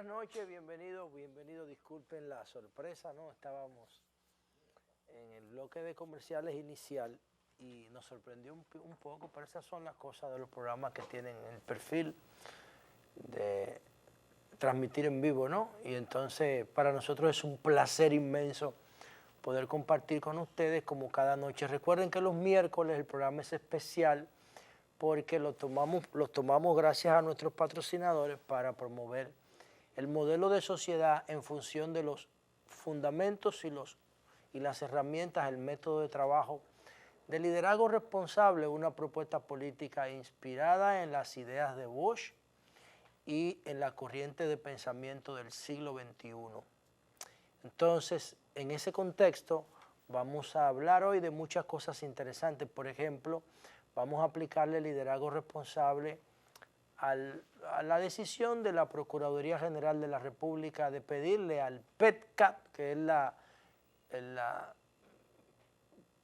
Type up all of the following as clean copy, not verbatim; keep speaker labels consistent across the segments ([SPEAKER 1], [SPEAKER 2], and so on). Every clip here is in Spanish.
[SPEAKER 1] Buenas noches, bienvenidos, disculpen la sorpresa, ¿no? Estábamos en el bloque de comerciales inicial y nos sorprendió un poco, pero esas son las cosas de los programas que tienen el perfil de transmitir en vivo, ¿no? Y entonces para nosotros es un placer inmenso poder compartir con ustedes como cada noche. Recuerden que los miércoles el programa es especial porque lo tomamos gracias a nuestros patrocinadores para promover el modelo de sociedad en función de los fundamentos y las herramientas, el método de trabajo de liderazgo responsable, una propuesta política inspirada en las ideas de Bosch y en la corriente de pensamiento del siglo XXI. Entonces, en ese contexto, vamos a hablar hoy de muchas cosas interesantes. Por ejemplo, vamos a aplicarle liderazgo responsable a la decisión de la Procuraduría General de la República de pedirle al PETCAT, que es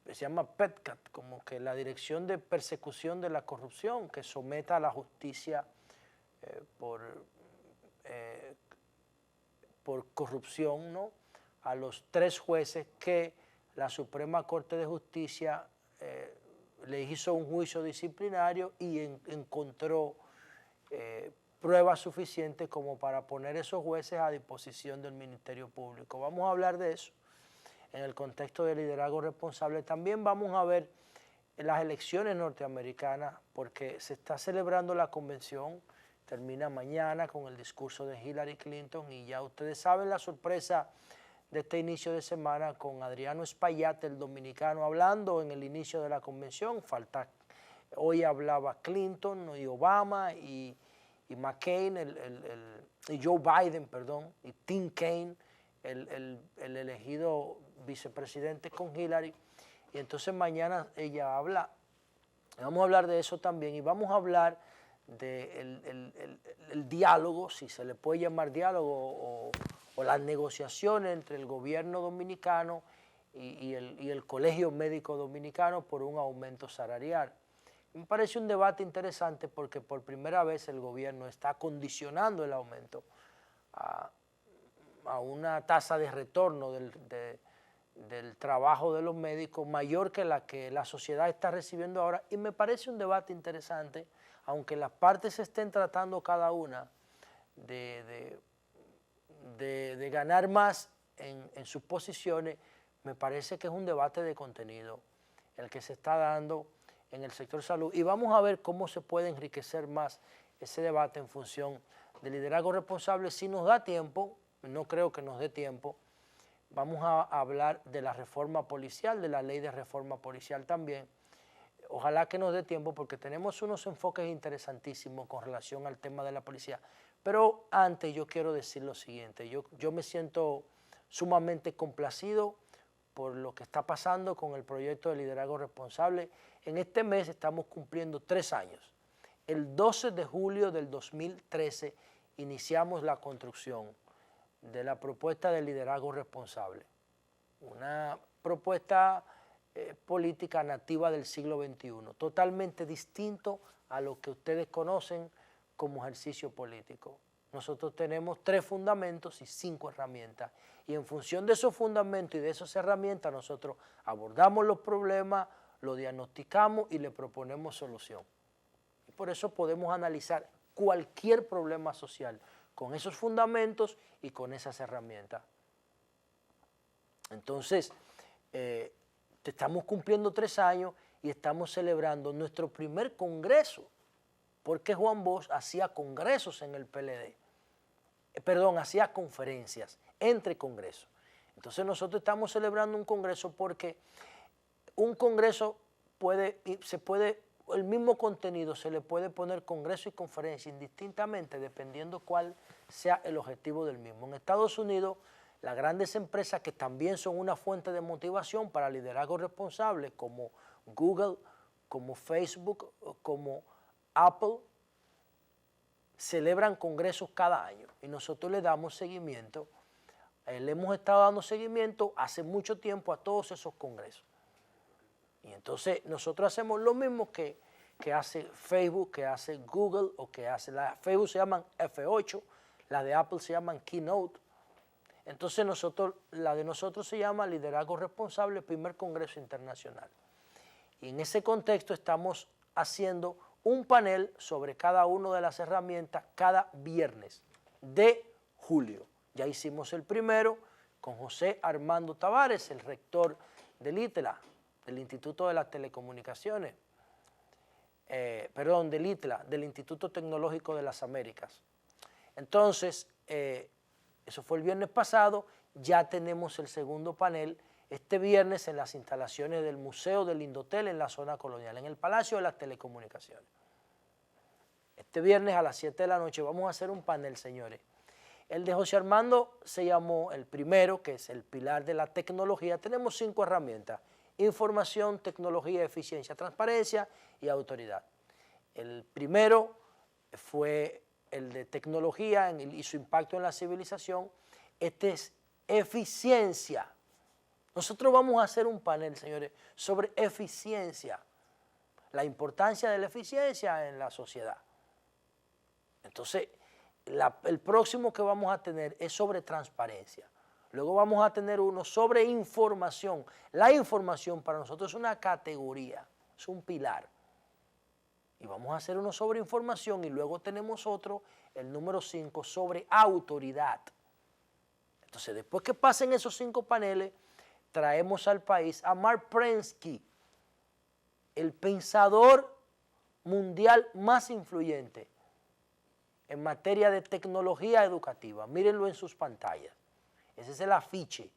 [SPEAKER 1] se llama PETCAT, como que la Dirección de Persecución de la Corrupción, que someta a la justicia por corrupción, ¿no?, a los 3 jueces que la Suprema Corte de Justicia le hizo un juicio disciplinario y encontró pruebas suficientes como para poner esos jueces a disposición del Ministerio Público. Vamos a hablar de eso en el contexto de liderazgo responsable. También vamos a ver las elecciones norteamericanas porque se está celebrando la convención, termina mañana con el discurso de Hillary Clinton y ya ustedes saben la sorpresa de este inicio de semana con Adriano Espaillat, el dominicano, hablando en el inicio de la convención. Hoy hablaba Clinton y Obama y McCain, y Joe Biden, perdón, y Tim Kaine, el elegido vicepresidente con Hillary. Y entonces mañana ella habla, vamos a hablar de eso también, y vamos a hablar del diálogo, si se le puede llamar diálogo, o las negociaciones entre el gobierno dominicano y el Colegio Médico Dominicano por un aumento salarial. Me parece un debate interesante porque por primera vez el gobierno está condicionando el aumento a una tasa de retorno del trabajo de los médicos mayor que la que la sociedad está recibiendo ahora, y me parece un debate interesante, aunque las partes estén tratando cada una de ganar más en sus posiciones. Me parece que es un debate de contenido el que se está dando en el sector salud, y vamos a ver cómo se puede enriquecer más ese debate en función del liderazgo responsable. Si nos da tiempo, no creo que nos dé tiempo, vamos a hablar de la reforma policial, de la ley de reforma policial también. Ojalá que nos dé tiempo porque tenemos unos enfoques interesantísimos con relación al tema de la policía. Pero antes yo quiero decir lo siguiente, yo me siento sumamente complacido por lo que está pasando con el proyecto de liderazgo responsable. En este mes estamos cumpliendo 3 años. El 12 de julio del 2013 iniciamos la construcción de la propuesta de liderazgo responsable, una propuesta política nativa del siglo XXI, totalmente distinto a lo que ustedes conocen como ejercicio político. Nosotros tenemos 3 fundamentos y 5 herramientas, y en función de esos fundamentos y de esas herramientas nosotros abordamos los problemas, los diagnosticamos y le proponemos solución. Y por eso podemos analizar cualquier problema social con esos fundamentos y con esas herramientas. Entonces, estamos cumpliendo 3 años y estamos celebrando nuestro primer congreso, porque Juan Bosch hacía congresos en el PLD, hacía conferencias entre congresos. Entonces nosotros estamos celebrando un congreso porque un congreso el mismo contenido se le puede poner congreso y conferencia indistintamente dependiendo cuál sea el objetivo del mismo. En Estados Unidos, las grandes empresas que también son una fuente de motivación para liderazgo responsable, como Google, como Facebook, como Apple, celebran congresos cada año y nosotros le damos seguimiento. Le hemos estado dando seguimiento hace mucho tiempo a todos esos congresos. Y entonces nosotros hacemos lo mismo que hace Facebook, que hace Google, o que hace Facebook se llaman F8, las de Apple se llaman Keynote. Entonces la de nosotros se llama Liderazgo Responsable, primer Congreso Internacional. Y en ese contexto estamos haciendo un panel sobre cada una de las herramientas cada viernes de julio. Ya hicimos el primero con José Armando Tavares, el rector del ITLA, del Instituto de las Telecomunicaciones, del ITLA, del Instituto Tecnológico de las Américas. Entonces, eso fue el viernes pasado, ya tenemos el segundo panel este viernes en las instalaciones del Museo del Indotel en la zona colonial, en el Palacio de las Telecomunicaciones. Este viernes a las 7 de la noche vamos a hacer un panel, señores. El de José Armando se llamó el primero, que es el pilar de la tecnología. Tenemos 5 herramientas: información, tecnología, eficiencia, transparencia y autoridad. El primero fue el de tecnología y su impacto en la civilización. Este es eficiencia. Nosotros vamos a hacer un panel, señores, sobre eficiencia, la importancia de la eficiencia en la sociedad. Entonces, el próximo que vamos a tener es sobre transparencia. Luego vamos a tener uno sobre información. La información para nosotros es una categoría, es un pilar. Y vamos a hacer uno sobre información y luego tenemos otro, el número 5, sobre autoridad. Entonces, después que pasen esos 5 paneles, traemos al país a Marc Prensky, el pensador mundial más influyente en materia de tecnología educativa. Mírenlo en sus pantallas. Ese es el afiche.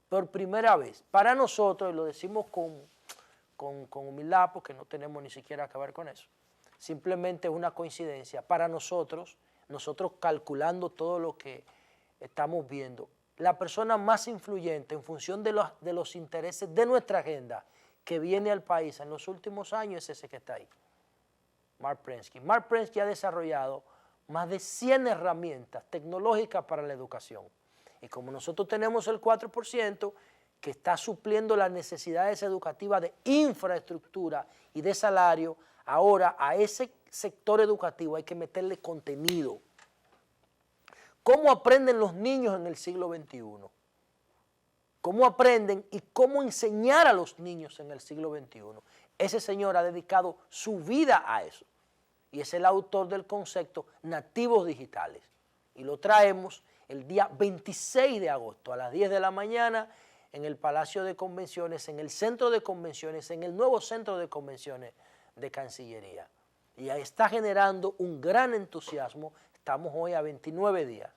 [SPEAKER 1] Por primera vez, para nosotros, y lo decimos con humildad porque no tenemos ni siquiera que ver con eso, simplemente es una coincidencia. Para nosotros calculando todo lo que estamos viendo, la persona más influyente en función de los intereses de nuestra agenda que viene al país en los últimos años es ese que está ahí, Marc Prensky. Marc Prensky ha desarrollado más de 100 herramientas tecnológicas para la educación. Y como nosotros tenemos el 4% que está supliendo las necesidades educativas de infraestructura y de salario, ahora a ese sector educativo hay que meterle contenido. ¿Cómo aprenden los niños en el siglo XXI? ¿Cómo aprenden y cómo enseñar a los niños en el siglo XXI? Ese señor ha dedicado su vida a eso y es el autor del concepto nativos digitales. Y lo traemos el día 26 de agosto a las 10 de la mañana en el Palacio de Convenciones, en el Centro de Convenciones, en el nuevo Centro de Convenciones de Cancillería. Y ahí está generando un gran entusiasmo. Estamos hoy a 29 días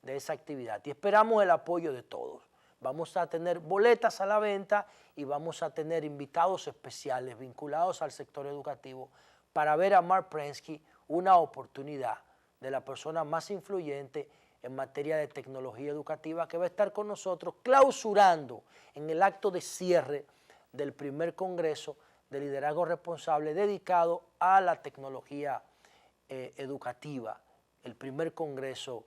[SPEAKER 1] de esa actividad y esperamos el apoyo de todos. Vamos a tener boletas a la venta y vamos a tener invitados especiales vinculados al sector educativo para ver a Marc Prensky, una oportunidad de la persona más influyente en materia de tecnología educativa, que va a estar con nosotros clausurando en el acto de cierre del primer Congreso de Liderazgo Responsable dedicado a la tecnología educativa, el primer Congreso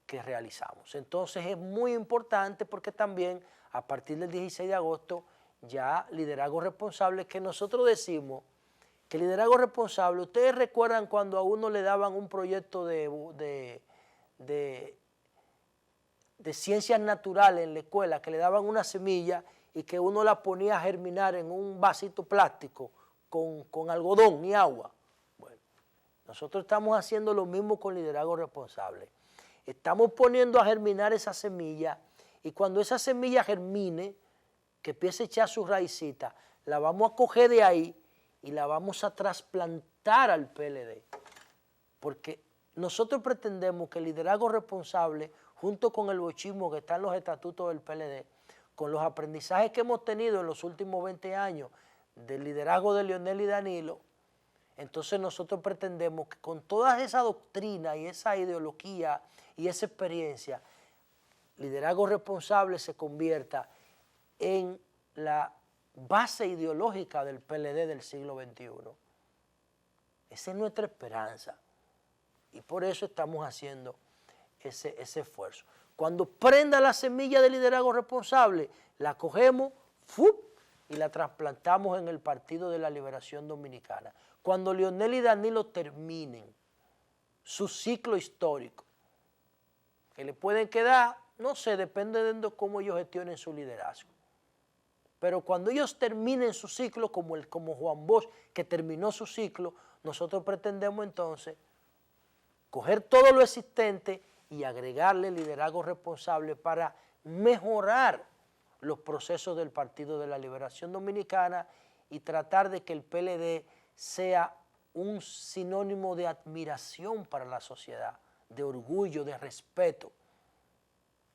[SPEAKER 1] que realizamos. Entonces es muy importante porque también a partir del 16 de agosto ya Liderazgo Responsable, que nosotros decimos que liderazgo responsable, ustedes recuerdan cuando a uno le daban un proyecto de ciencias naturales en la escuela, que le daban una semilla y que uno la ponía a germinar en un vasito plástico con algodón y agua. Bueno, nosotros estamos haciendo lo mismo con liderazgo responsable. Estamos poniendo a germinar esa semilla y cuando esa semilla germine, que empiece a echar sus raícitas, la vamos a coger de ahí y la vamos a trasplantar al PLD. Porque nosotros pretendemos que el liderazgo responsable, junto con el bochismo que está en los estatutos del PLD, con los aprendizajes que hemos tenido en los últimos 20 años del liderazgo de Leonel y Danilo, entonces nosotros pretendemos que con toda esa doctrina y esa ideología y esa experiencia, liderazgo responsable se convierta en la base ideológica del PLD del siglo XXI. Esa es nuestra esperanza y por eso estamos haciendo ese esfuerzo. Cuando prenda la semilla de liderazgo responsable, la cogemos ¡fup! Y la trasplantamos en el Partido de la Liberación Dominicana. Cuando Leonel y Danilo terminen su ciclo histórico, que le pueden quedar, no sé, depende de cómo ellos gestionen su liderazgo. Pero cuando ellos terminen su ciclo, como Juan Bosch, que terminó su ciclo, nosotros pretendemos entonces coger todo lo existente y agregarle liderazgo responsable para mejorar los procesos del Partido de la Liberación Dominicana y tratar de que el PLD sea un sinónimo de admiración para la sociedad, de orgullo, de respeto.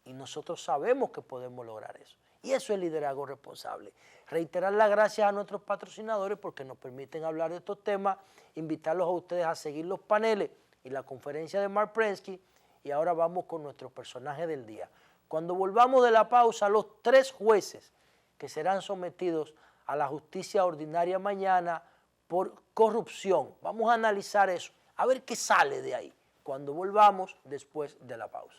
[SPEAKER 1] Y nosotros sabemos que podemos lograr eso. Y eso es liderazgo responsable. Reiterar las gracias a nuestros patrocinadores porque nos permiten hablar de estos temas, invitarlos a ustedes a seguir los paneles y la conferencia de Mark Prensky. Y ahora vamos con nuestro personaje del día. Cuando volvamos de la pausa, los 3 jueces que serán sometidos a la justicia ordinaria mañana por corrupción. Vamos a analizar eso, a ver qué sale de ahí, cuando volvamos después de la pausa.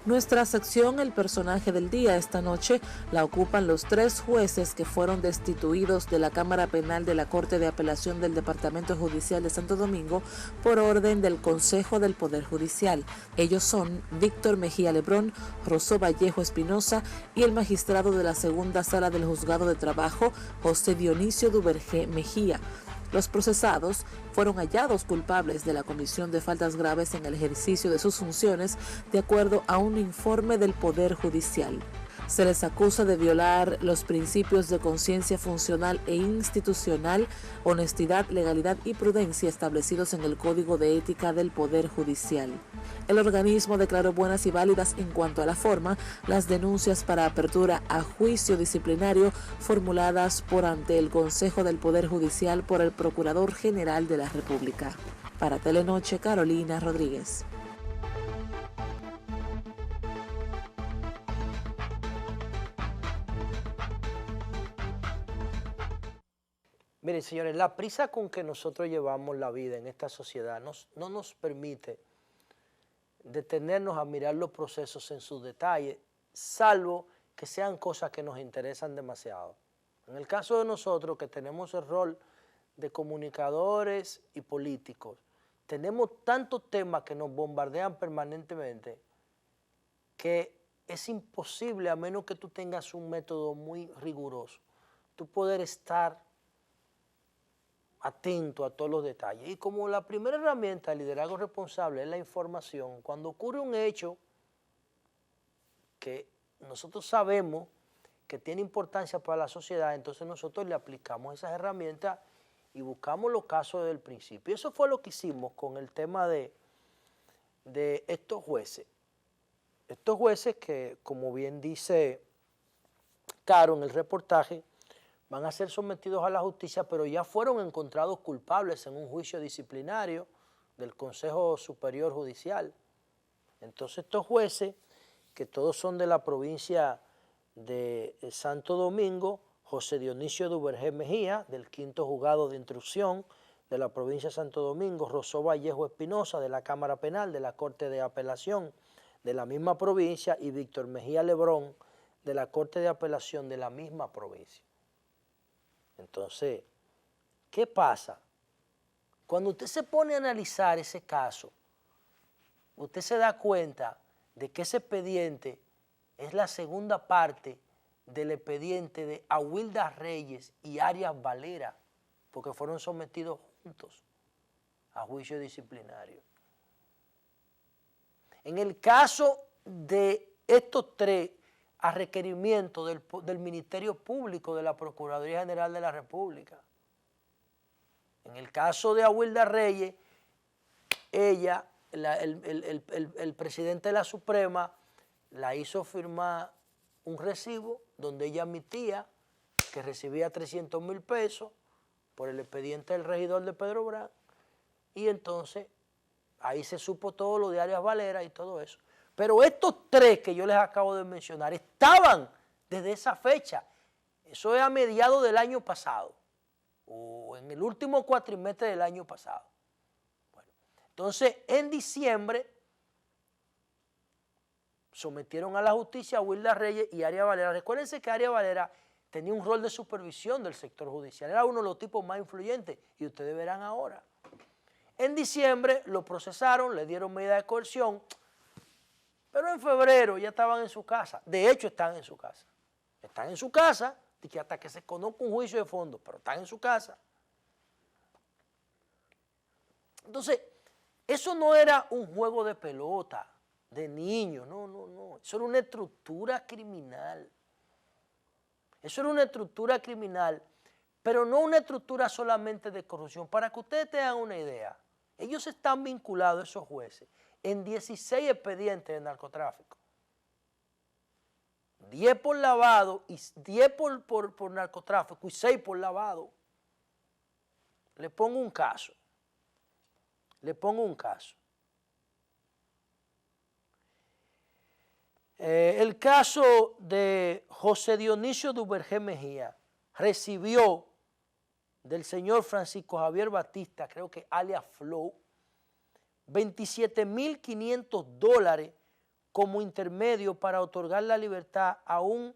[SPEAKER 2] Nuestra sección El personaje del día esta noche la ocupan los 3 jueces que fueron destituidos de la Cámara Penal de la Corte de Apelación del Departamento Judicial de Santo Domingo por orden del Consejo del Poder Judicial. Ellos son Víctor Mejía Lebrón, Rosó Vallejo Espinosa y el magistrado de la Segunda Sala del Juzgado de Trabajo, José Dionisio Duvergé Mejía. Los procesados fueron hallados culpables de la comisión de faltas graves en el ejercicio de sus funciones, de acuerdo a un informe del Poder Judicial. Se les acusa de violar los principios de conciencia funcional e institucional, honestidad, legalidad y prudencia establecidos en el Código de Ética del Poder Judicial. El organismo declaró buenas y válidas en cuanto a la forma las denuncias para apertura a juicio disciplinario formuladas por ante el Consejo del Poder Judicial por el Procurador General de la República. Para Telenoche, Carolina Rodríguez.
[SPEAKER 1] Miren, señores, la prisa con que nosotros llevamos la vida en esta sociedad no nos permite detenernos a mirar los procesos en sus detalles, salvo que sean cosas que nos interesan demasiado. En el caso de nosotros, que tenemos el rol de comunicadores y políticos, tenemos tantos temas que nos bombardean permanentemente que es imposible, a menos que tú tengas un método muy riguroso, tú poder estar atento a todos los detalles. Y como la primera herramienta del liderazgo responsable es la información, cuando ocurre un hecho que nosotros sabemos que tiene importancia para la sociedad, entonces nosotros le aplicamos esas herramientas y buscamos los casos desde el principio. Y eso fue lo que hicimos con el tema de estos jueces. Estos jueces que, como bien dice Caro en el reportaje, van a ser sometidos a la justicia, pero ya fueron encontrados culpables en un juicio disciplinario del Consejo Superior Judicial. Entonces estos jueces, que todos son de la provincia de Santo Domingo, José Dionisio Duvergé Mejía, del 5º Juzgado de Instrucción de la provincia de Santo Domingo, Rosó Vallejo Espinosa, de la Cámara Penal de la Corte de Apelación de la misma provincia, y Víctor Mejía Lebrón, de la Corte de Apelación de la misma provincia. Entonces, ¿qué pasa? Cuando usted se pone a analizar ese caso, usted se da cuenta de que ese expediente es la segunda parte del expediente de Awilda Reyes y Arias Valera, porque fueron sometidos juntos a juicio disciplinario. En el caso de estos 3, a requerimiento del Ministerio Público de la Procuraduría General de la República. En el caso de Awilda Reyes, ella, el presidente de la Suprema, la hizo firmar un recibo donde ella admitía que recibía 300,000 pesos por el expediente del regidor de Pedro Brán, y entonces ahí se supo todo lo de Arias Valera y todo eso. Pero estos 3 que yo les acabo de mencionar estaban desde esa fecha. Eso es a mediados del año pasado, o en el último cuatrimestre del año pasado. Bueno, Entonces, en diciembre, sometieron a la justicia a Wilda Reyes y Aria Valera. Recuérdense que Aria Valera tenía un rol de supervisión del sector judicial. Era uno de los tipos más influyentes y ustedes verán ahora. En diciembre lo procesaron, le dieron medida de coerción, pero en febrero ya estaban en su casa. De hecho, están en su casa. Están en su casa y que hasta que se conozca un juicio de fondo, pero están en su casa. Entonces, eso no era un juego de pelota, de niños, no. Eso era una estructura criminal. Eso era una estructura criminal, pero no una estructura solamente de corrupción. Para que ustedes tengan una idea, ellos están vinculados, esos jueces, en 16 expedientes de narcotráfico. 10 por lavado, y 10 por narcotráfico y 6 por lavado. Le pongo un caso. El caso de José Dionisio Duvergé Mejía recibió del señor Francisco Javier Batista, creo que alias Flow, $27,500 como intermedio para otorgar la libertad a un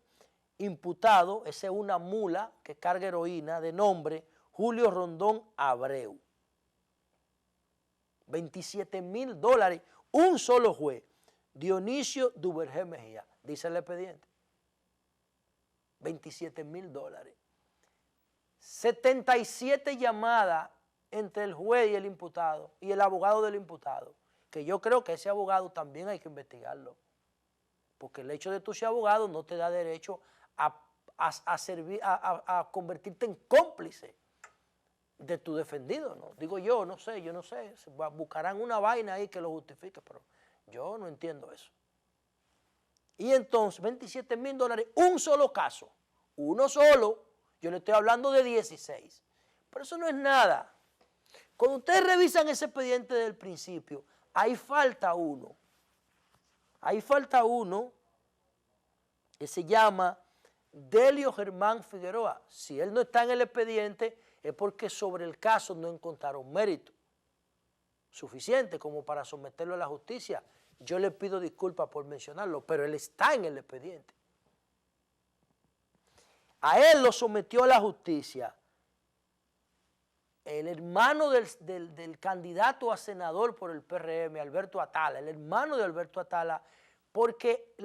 [SPEAKER 1] imputado, ese es una mula que carga heroína, de nombre Julio Rondón Abreu. $27,000, un solo juez, Dionisio Duvergé Mejía, dice el expediente. $27,000. 77 llamadas entre el juez y el imputado y el abogado del imputado, que yo creo que ese abogado también hay que investigarlo, porque el hecho de tú ser abogado no te da derecho a convertirte en cómplice de tu defendido, ¿no? Digo yo no sé, buscarán una vaina ahí que lo justifique, pero yo no entiendo eso. Y entonces, $27,000, un solo caso, uno solo, yo le estoy hablando de 16, pero eso no es nada. Cuando ustedes revisan ese expediente del principio, ahí falta uno que se llama Delio Germán Figueroa. Si él no está en el expediente, es porque sobre el caso no encontraron mérito suficiente como para someterlo a la justicia. Yo le pido disculpas por mencionarlo, pero él está en el expediente. A él lo sometió a la justicia el hermano del candidato a senador por el PRM, Alberto Atala, el hermano de Alberto Atala, porque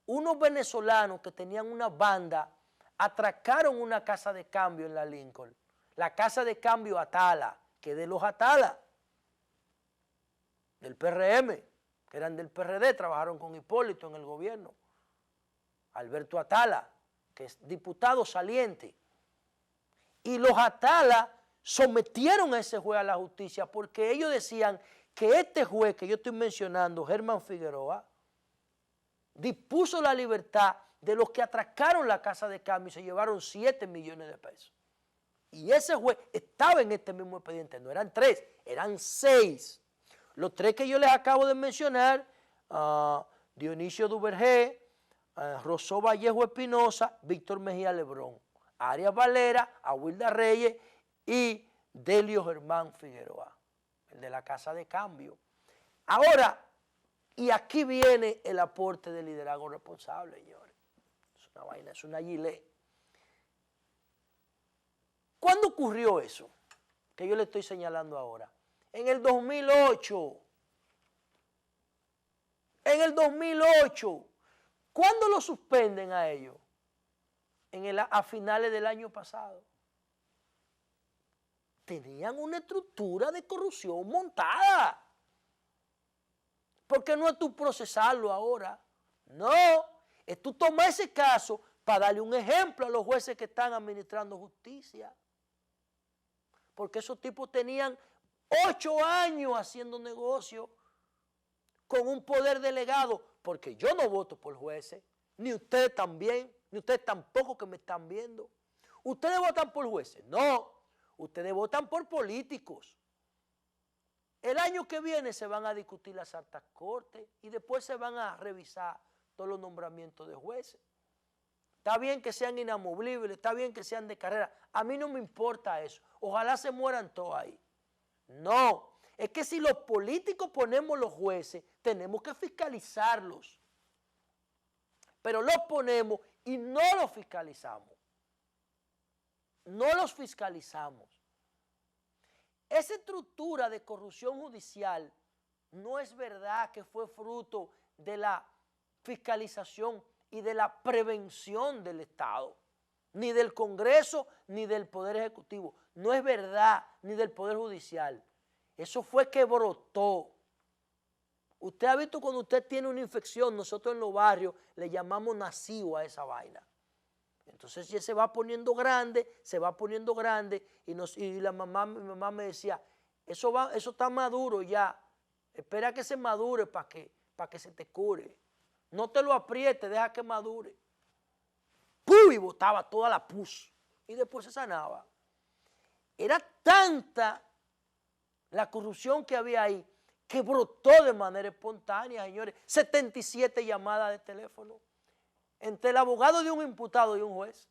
[SPEAKER 1] unos venezolanos que tenían una banda atracaron una casa de cambio en la Lincoln, la casa de cambio Atala, que de los Atala, del PRM, que eran del PRD, trabajaron con Hipólito en el gobierno. Alberto Atala, que es diputado saliente. Y los Atala sometieron a ese juez a la justicia porque ellos decían que este juez que yo estoy mencionando, Germán Figueroa, dispuso la libertad de los que atracaron la casa de cambio y se llevaron 7 millones de pesos. Y ese juez estaba en este mismo expediente, no eran 3, eran 6. Los 3 que yo les acabo de mencionar, Dionisio Duvergé, Rosó Vallejo Espinosa, Víctor Mejía Lebrón, Aria Valera, Wilda Reyes y Delio Germán Figueroa, el de la casa de cambio. Ahora, y aquí viene el aporte del liderazgo responsable, señores. Es una vaina, es una gilet. ¿Cuándo ocurrió eso que yo le estoy señalando ahora? En el 2008. En el 2008. ¿Cuándo lo suspenden a ellos? A finales del año pasado. Tenían una estructura de corrupción montada. ¿Por qué no es tú procesarlo ahora? No, es tú tomar ese caso para darle un ejemplo a los jueces que están administrando justicia. Porque esos tipos tenían 8 años haciendo negocio con un poder delegado, porque yo no voto por jueces, ni ustedes también, ni ustedes tampoco que me están viendo. ¿Ustedes votan por jueces? No, ustedes votan por políticos. El año que viene se van a discutir las altas cortes y después se van a revisar todos los nombramientos de jueces. Está bien que sean inamovibles, está bien que sean de carrera. A mí no me importa eso. Ojalá se mueran todos ahí. No, Es que si los políticos ponemos los jueces, tenemos que fiscalizarlos. Pero los ponemos y no los fiscalizamos. No los fiscalizamos. Esa estructura de corrupción judicial no es verdad que fue fruto de la fiscalización y de la prevención del Estado, ni del Congreso, ni del Poder Ejecutivo. No es verdad, ni del Poder Judicial. Eso fue que brotó. Usted ha visto cuando usted tiene una infección, nosotros en los barrios le llamamos nacido a esa vaina. Entonces ya se va poniendo grande y mi mamá me decía, eso está maduro ya, espera que se madure para que se te cure. No te lo aprietes, deja que madure. ¡Pum! Y botaba toda la pus y después se sanaba. Era tanta la corrupción que había ahí que brotó de manera espontánea, señores. 77 llamadas de teléfono entre el abogado de un imputado y un juez.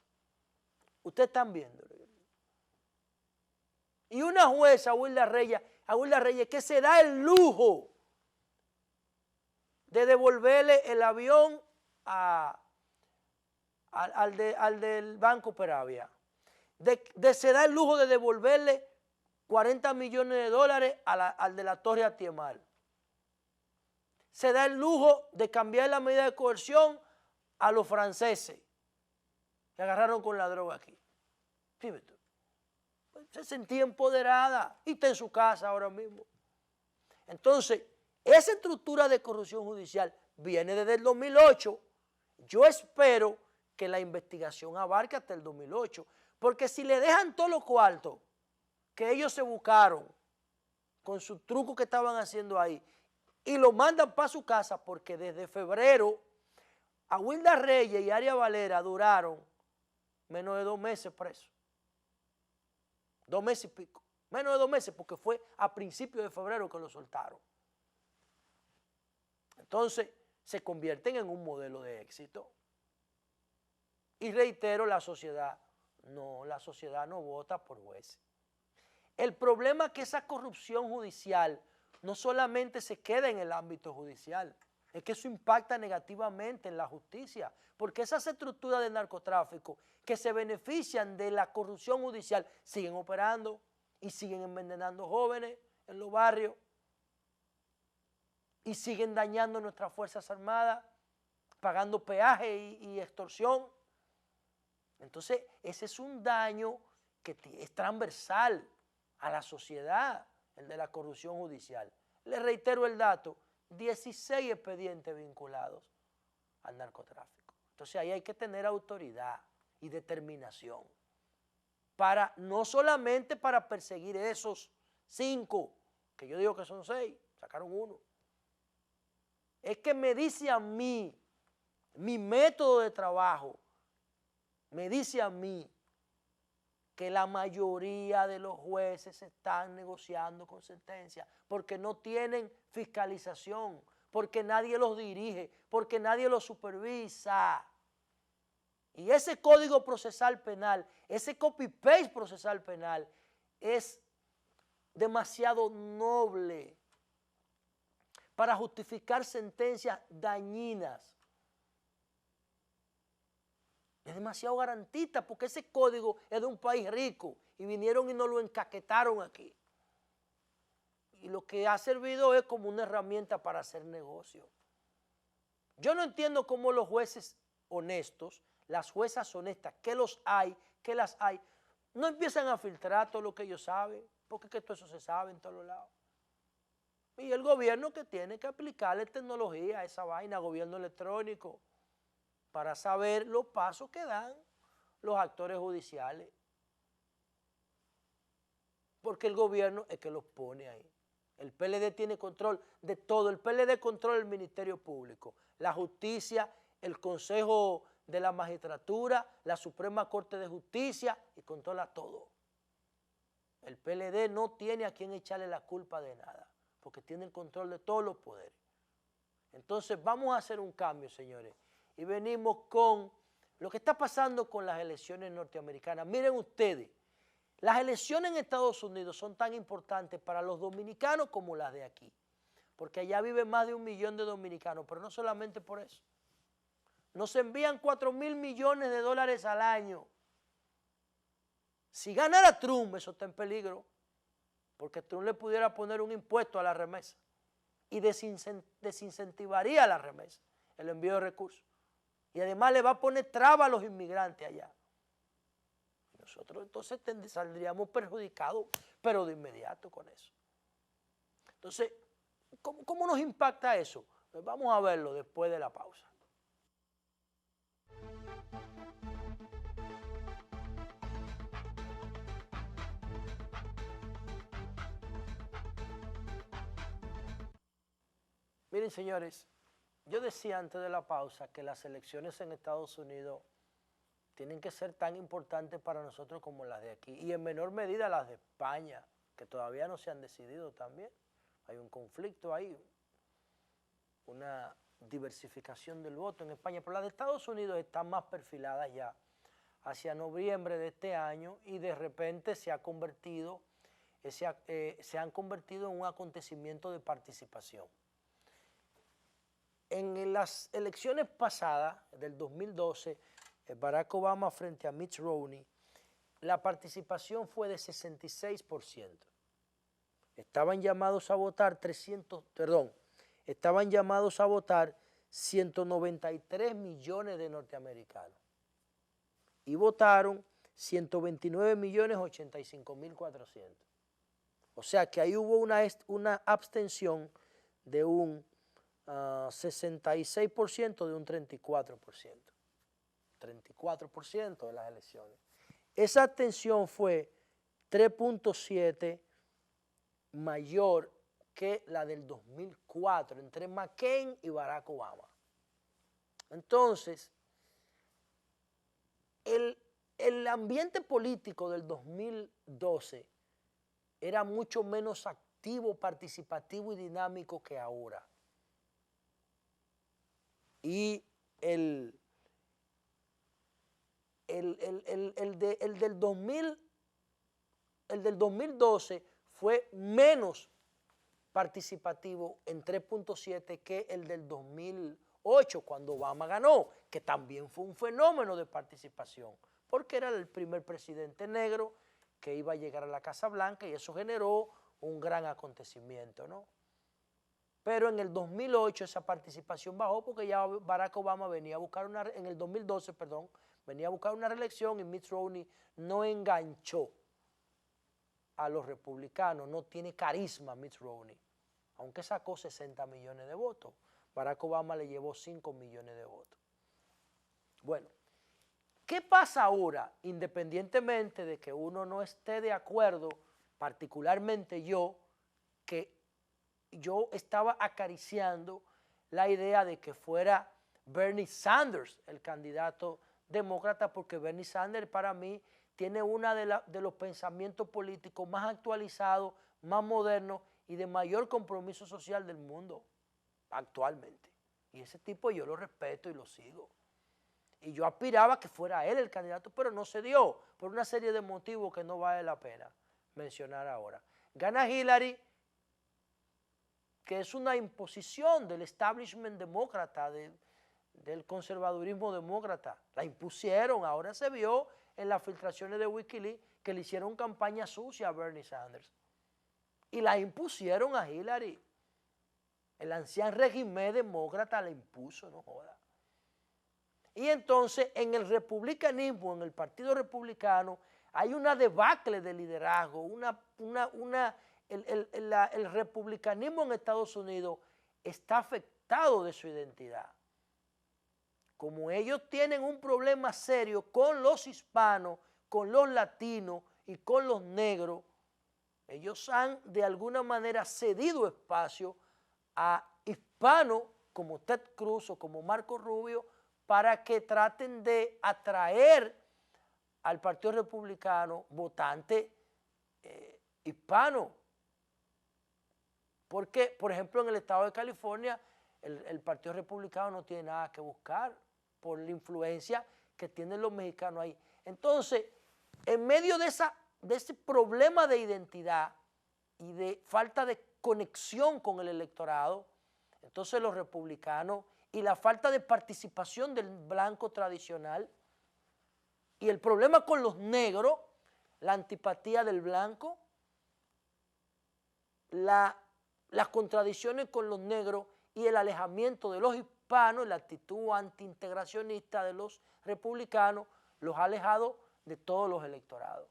[SPEAKER 1] Ustedes están viendo. Y una jueza, Wilda Reyes, que se da el lujo de devolverle el avión al del Banco Peravia. Se da el lujo de devolverle 40 millones de dólares al de la Torre Atiemar. Se da el lujo de cambiar la medida de coerción a los franceses que agarraron con la droga aquí. Fíjate, se sentía empoderada y está en su casa ahora mismo. Entonces, esa estructura de corrupción judicial viene desde el 2008. Yo espero que la investigación abarque hasta el 2008, porque si le dejan todos los cuartos que ellos se buscaron con sus trucos que estaban haciendo ahí y lo mandan para su casa, porque desde febrero a Wilda Reyes y Aria Valera duraron menos de 2 meses presos. 2 meses y pico. Menos de 2 meses porque fue a principios de febrero que lo soltaron. Entonces se convierten en un modelo de éxito. Y reitero, la sociedad no vota por jueces. El problema es que esa corrupción judicial no solamente se queda en el ámbito judicial, es que eso impacta negativamente en la justicia, porque esas estructuras de narcotráfico que se benefician de la corrupción judicial siguen operando y siguen envenenando jóvenes en los barrios y siguen dañando nuestras Fuerzas Armadas, pagando peaje y extorsión. Entonces, ese es un daño que es transversal a la sociedad, el de la corrupción judicial. Les reitero el dato, 16 expedientes vinculados al narcotráfico. Entonces ahí hay que tener autoridad y determinación para no solamente para perseguir esos 5, que yo digo que son 6, sacaron 1. Es que me dice a mí, mi método de trabajo, me dice a mí que la mayoría de los jueces están negociando con sentencia porque no tienen fiscalización, porque nadie los dirige, porque nadie los supervisa. Y ese código procesal penal, ese copy-paste procesal penal es demasiado noble para justificar sentencias dañinas. Es demasiado garantista porque ese código es de un país rico y vinieron y nos lo encaquetaron aquí. Y lo que ha servido es como una herramienta para hacer negocio. Yo no entiendo cómo los jueces honestos, las juezas honestas, que las hay, no empiezan a filtrar todo lo que ellos saben, porque es que todo eso se sabe en todos lados. Y el gobierno que tiene que aplicarle tecnología a esa vaina, gobierno electrónico, para saber los pasos que dan los actores judiciales. Porque el gobierno es que los pone ahí. El PLD tiene control de todo. El PLD controla el Ministerio Público, la justicia, el Consejo de la Magistratura, la Suprema Corte de Justicia y controla todo. El PLD no tiene a quien echarle la culpa de nada, porque tiene el control de todos los poderes. Entonces vamos a hacer un cambio, señores. Y venimos con lo que está pasando con las elecciones norteamericanas. Miren ustedes, Las elecciones en Estados Unidos son tan importantes para los dominicanos como las de aquí, porque allá viven más de 1 millón de dominicanos, pero no solamente por eso. Nos envían 4.000 millones de dólares al año. Si ganara Trump, eso está en peligro, porque Trump le pudiera poner un impuesto a la remesa y desincentivaría la remesa, el envío de recursos. Y además le va a poner trabas a los inmigrantes allá. Nosotros entonces saldríamos perjudicados, pero de inmediato con eso. Entonces, ¿cómo nos impacta eso? Pues vamos a verlo después de la pausa. Miren, señores, yo decía antes de la pausa que las elecciones en Estados Unidos tienen que ser tan importantes para nosotros como las de aquí, y en menor medida las de España, que todavía no se han decidido también. Hay un conflicto ahí, una diversificación del voto en España, pero las de Estados Unidos están más perfiladas ya hacia noviembre de este año, y de repente se han convertido en un acontecimiento de participación. En las elecciones pasadas, del 2012, Barack Obama frente a Mitt Romney, la participación fue de 66%. Estaban llamados a votar 193 millones de norteamericanos y votaron 129.085.400. O sea que ahí hubo una abstención de un 66% de un 34%. 34% de las elecciones. Esa abstención fue 3.7 mayor que la del 2004 entre McCain y Barack Obama. Entonces, el ambiente político del 2012 era mucho menos activo, participativo y dinámico que ahora. Y el del 2012 fue menos participativo en 3.7 que el del 2008, cuando Obama ganó, que también fue un fenómeno de participación, porque era el primer presidente negro que iba a llegar a la Casa Blanca, y eso generó un gran acontecimiento, ¿no? Pero en el 2008 esa participación bajó porque ya Barack Obama venía a buscar en el 2012, perdón, venía a buscar una reelección, y Mitt Romney no enganchó a los republicanos, no tiene carisma Mitt Romney, aunque sacó 60 millones de votos. Barack Obama le llevó 5 millones de votos. Bueno, ¿qué pasa ahora? Independientemente de que uno no esté de acuerdo, particularmente yo, que yo estaba acariciando la idea de que fuera Bernie Sanders el candidato demócrata, porque Bernie Sanders para mí tiene uno de los pensamientos políticos más actualizados, más modernos y de mayor compromiso social del mundo actualmente. Y ese tipo yo lo respeto y lo sigo. Y yo aspiraba a que fuera él el candidato, pero no se dio por una serie de motivos que no vale la pena mencionar ahora. Gana Hillary, que es una imposición del establishment demócrata, del conservadurismo demócrata. La impusieron, ahora se vio en las filtraciones de Wikileaks que le hicieron campaña sucia a Bernie Sanders. Y la impusieron a Hillary. El anciano régimen demócrata la impuso, no joda. Y entonces en el republicanismo, en el Partido Republicano, hay una debacle de liderazgo, el republicanismo en Estados Unidos está afectado de su identidad. Como ellos tienen un problema serio con los hispanos, con los latinos y con los negros, ellos han de alguna manera cedido espacio a hispanos como Ted Cruz o como Marco Rubio para que traten de atraer al Partido Republicano votantes hispanos. Porque, por ejemplo, en el estado de California, el Partido Republicano no tiene nada que buscar por la influencia que tienen los mexicanos ahí. Entonces, en medio de esa ese problema de identidad y de falta de conexión con el electorado, entonces los republicanos, y la falta de participación del blanco tradicional, y el problema con los negros, la antipatía del blanco, las contradicciones con los negros y el alejamiento de los hispanos, la actitud antiintegracionista de los republicanos, los ha alejado de todos los electorados.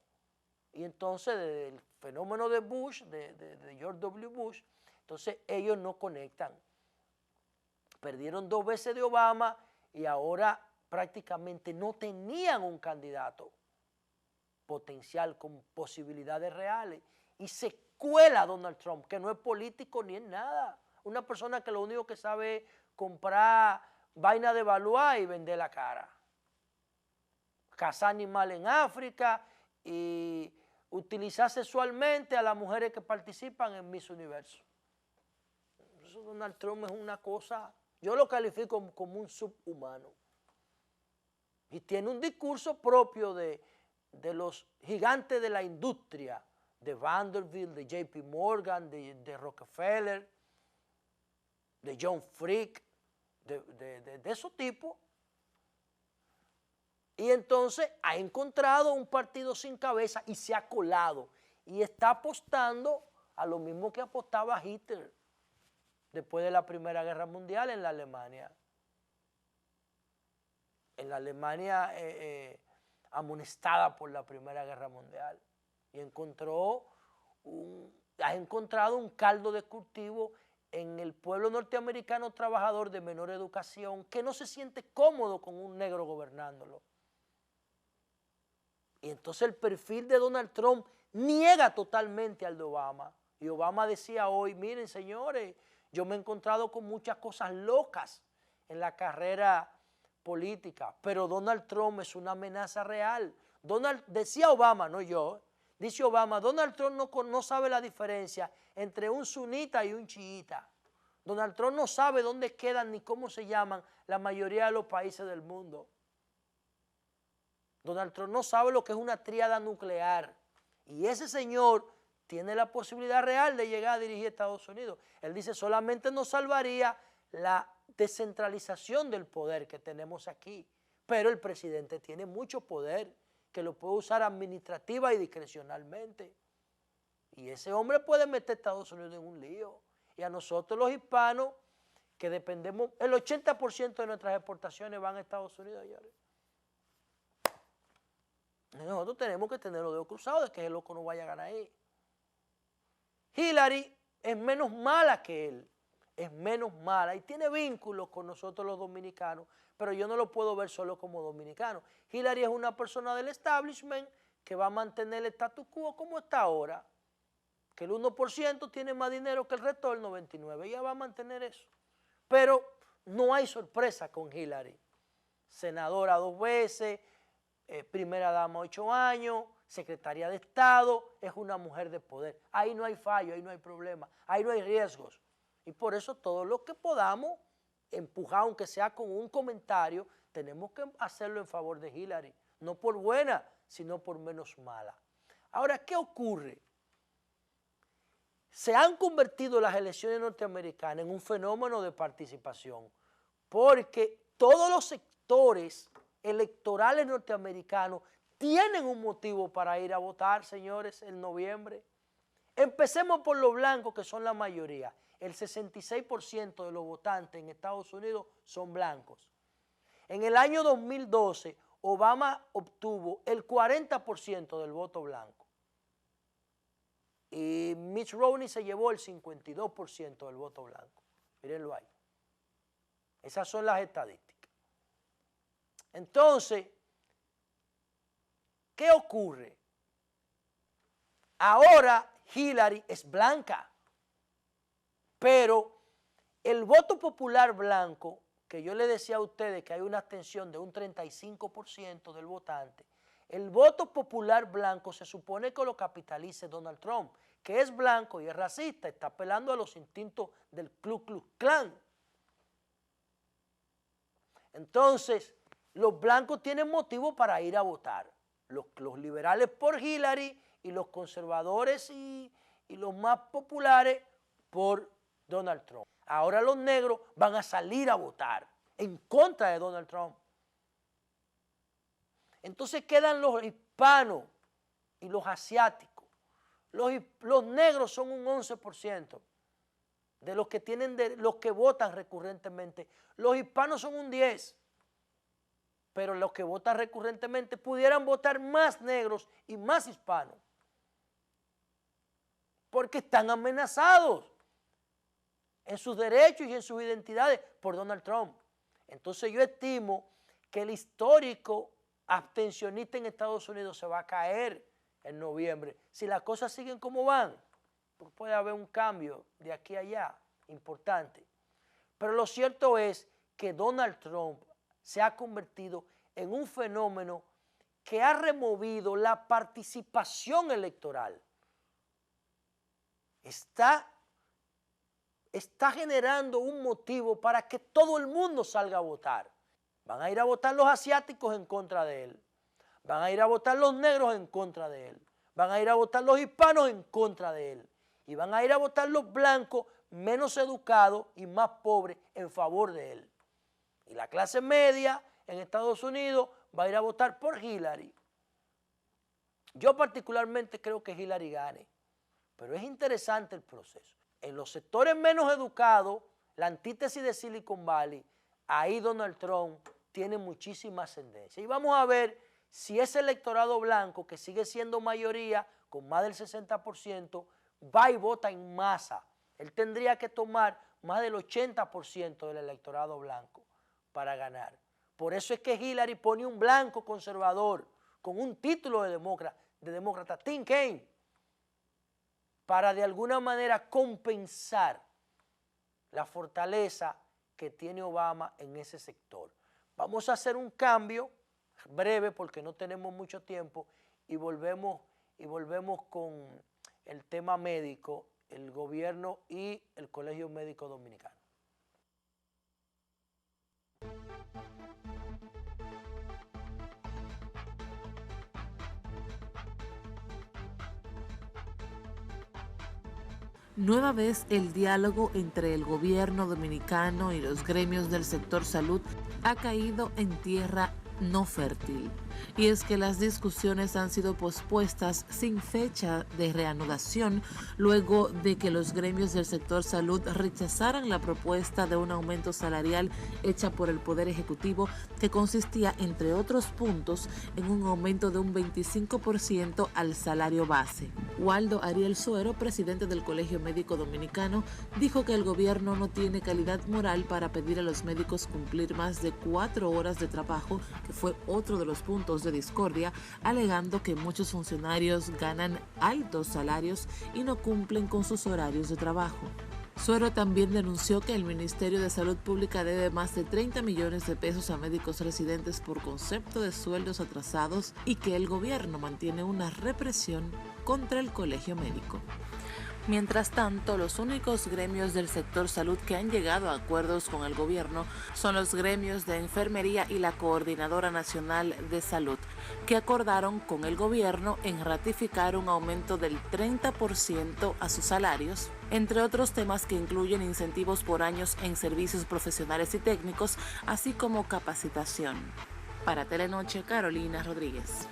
[SPEAKER 1] Y entonces, desde el fenómeno de Bush, de George W. Bush, entonces ellos no conectan. Perdieron 2 veces de Obama y ahora prácticamente no tenían un candidato potencial con posibilidades reales. Y se cuela Donald Trump, que no es político ni es nada. Una persona que lo único que sabe es comprar vaina de evaluar y vender la cara. Cazar animales en África y utilizar sexualmente a las mujeres que participan en Miss Universo. Eso Donald Trump es una cosa, yo lo califico como un subhumano. Y tiene un discurso propio de los gigantes de la industria, de Vanderbilt, de JP Morgan, de Rockefeller, de John Frick, de esos tipos. Y entonces ha encontrado un partido sin cabeza y se ha colado. Y está apostando a lo mismo que apostaba Hitler después de la Primera Guerra Mundial en la Alemania. En la Alemania amonestada por la Primera Guerra Mundial. Y ha encontrado un caldo de cultivo en el pueblo norteamericano trabajador de menor educación que no se siente cómodo con un negro gobernándolo. Y entonces el perfil de Donald Trump niega totalmente al de Obama. Y Obama decía hoy, miren señores, yo me he encontrado con muchas cosas locas en la carrera política, pero Donald Trump es una amenaza real. Decía Obama, no yo, dice Obama, Donald Trump no sabe la diferencia entre un sunita y un chiita. Donald Trump no sabe dónde quedan ni cómo se llaman la mayoría de los países del mundo. Donald Trump no sabe lo que es una tríada nuclear. Y ese señor tiene la posibilidad real de llegar a dirigir Estados Unidos. Él dice, solamente nos salvaría la descentralización del poder que tenemos aquí. Pero el presidente tiene mucho poder que lo puede usar administrativa y discrecionalmente. Y ese hombre puede meter a Estados Unidos en un lío. Y a nosotros los hispanos, que dependemos, el 80% de nuestras exportaciones van a Estados Unidos, señores. Nosotros tenemos que tener los dedos cruzados de que el loco no vaya a ganar ahí. Hillary es menos mala que él, es menos mala y tiene vínculos con nosotros los dominicanos, pero yo no lo puedo ver solo como dominicano. Hillary es una persona del establishment que va a mantener el status quo como está ahora, que el 1% tiene más dinero que el resto del 99%, ella va a mantener eso. Pero no hay sorpresa con Hillary, senadora 2 veces, primera dama 8 años, secretaria de Estado, es una mujer de poder. Ahí no hay fallo, ahí no hay problema, ahí no hay riesgos. Y por eso todo lo que podamos empujar, aunque sea con un comentario, tenemos que hacerlo en favor de Hillary. No por buena, sino por menos mala. Ahora, ¿qué ocurre? Se han convertido las elecciones norteamericanas en un fenómeno de participación, porque todos los sectores electorales norteamericanos tienen un motivo para ir a votar, señores, en noviembre. Empecemos por los blancos, que son la mayoría. El 66% de los votantes en Estados Unidos son blancos. En el año 2012, Obama obtuvo el 40% del voto blanco. Y Mitt Romney se llevó el 52% del voto blanco. Mírenlo ahí. Esas son las estadísticas. Entonces, ¿qué ocurre? Ahora Hillary es blanca, pero el voto popular blanco, que yo le decía a ustedes que hay una abstención de un 35% del votante, el voto popular blanco se supone que lo capitalice Donald Trump, que es blanco y es racista, está apelando a los instintos del Ku Klux Klan. Entonces, los blancos tienen motivo para ir a votar. Los liberales por Hillary y los conservadores y los más populares por Donald Trump. Ahora los negros van a salir a votar en contra de Donald Trump. Entonces quedan los hispanos y los asiáticos. Los negros son un 11% de los que los que votan recurrentemente. Los hispanos son un 10%, pero los que votan recurrentemente pudieran votar más negros y más hispanos, porque están amenazados en sus derechos y en sus identidades por Donald Trump. Entonces yo estimo que el histórico abstencionista en Estados Unidos se va a caer en noviembre. Si las cosas siguen como van, pues puede haber un cambio de aquí a allá importante. Pero lo cierto es que Donald Trump se ha convertido en un fenómeno que ha removido la participación electoral. Está generando un motivo para que todo el mundo salga a votar. Van a ir a votar los asiáticos en contra de él. Van a ir a votar los negros en contra de él. Van a ir a votar los hispanos en contra de él. Y van a ir a votar los blancos menos educados y más pobres en favor de él. Y la clase media en Estados Unidos va a ir a votar por Hillary. Yo particularmente creo que Hillary gane, pero es interesante el proceso. En los sectores menos educados, la antítesis de Silicon Valley, ahí Donald Trump tiene muchísima ascendencia. Y vamos a ver si ese electorado blanco, que sigue siendo mayoría, con más del 60%, va y vota en masa. Él tendría que tomar más del 80% del electorado blanco para ganar. Por eso es que Hillary pone un blanco conservador con un título de demócrata, Tim Kaine, para de alguna manera compensar la fortaleza que tiene Obama en ese sector. Vamos a hacer un cambio breve porque no tenemos mucho tiempo y volvemos con el tema médico, el gobierno y el Colegio Médico Dominicano.
[SPEAKER 2] Nueva vez el diálogo entre el gobierno dominicano y los gremios del sector salud ha caído en tierra no fértil. Y es que las discusiones han sido pospuestas sin fecha de reanudación luego de que los gremios del sector salud rechazaran la propuesta de un aumento salarial hecha por el Poder Ejecutivo, que consistía, entre otros puntos, en un aumento de un 25% al salario base. Waldo Ariel Suero, presidente del Colegio Médico Dominicano, dijo que el gobierno no tiene calidad moral para pedir a los médicos cumplir más de 4 horas de trabajo, que fue otro de los puntos de discordia, alegando que muchos funcionarios ganan altos salarios y no cumplen con sus horarios de trabajo. Suero también denunció que el Ministerio de Salud Pública debe más de 30 millones de pesos a médicos residentes por concepto de sueldos atrasados y que el gobierno mantiene una represión contra el colegio médico. Mientras tanto, los únicos gremios del sector salud que han llegado a acuerdos con el gobierno son los gremios de enfermería y la Coordinadora Nacional de Salud, que acordaron con el gobierno en ratificar un aumento del 30% a sus salarios, entre otros temas que incluyen incentivos por años en servicios profesionales y técnicos, así como capacitación. Para Telenoche, Carolina Rodríguez.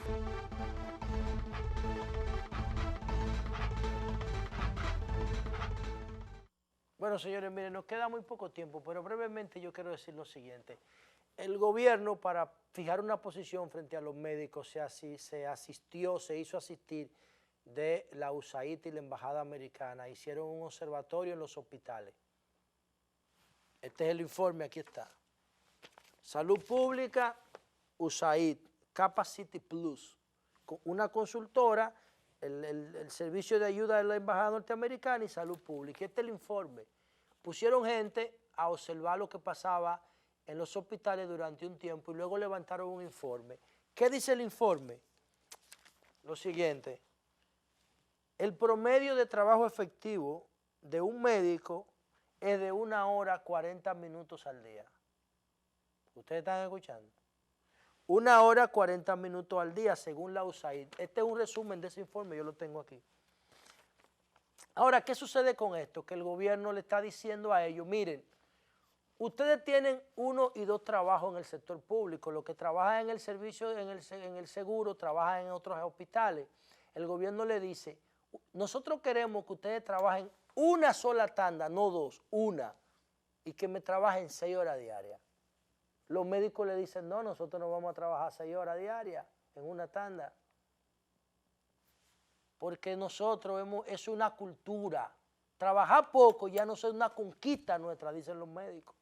[SPEAKER 1] Bueno, señores, miren, nos queda muy poco tiempo, pero brevemente yo quiero decir lo siguiente. El gobierno, para fijar una posición frente a los médicos, se hizo asistir de la USAID y la Embajada Americana. Hicieron un observatorio en los hospitales. Este es el informe, aquí está. Salud Pública, USAID, Capacity Plus, una consultora, el servicio de ayuda de la Embajada Norteamericana y Salud Pública. Este es el informe. Pusieron gente a observar lo que pasaba en los hospitales durante un tiempo y luego levantaron un informe. ¿Qué dice el informe? Lo siguiente: el promedio de trabajo efectivo de un médico es de 1 hora 40 minutos al día. ¿Ustedes están escuchando? 1 hora 40 minutos al día, según la USAID. Este es un resumen de ese informe, yo lo tengo aquí. Ahora, ¿qué sucede con esto? Que el gobierno le está diciendo a ellos, miren, ustedes tienen 1 y 2 trabajos en el sector público, los que trabajan en el servicio, en el seguro, trabajan en otros hospitales. El gobierno le dice, nosotros queremos que ustedes trabajen una sola tanda, no 2, una, y que me trabajen 6 horas diarias. Los médicos le dicen, no, nosotros no vamos a trabajar 6 horas diarias en una tanda. Porque nosotros es una cultura. Trabajar poco ya no es una conquista nuestra, dicen los médicos.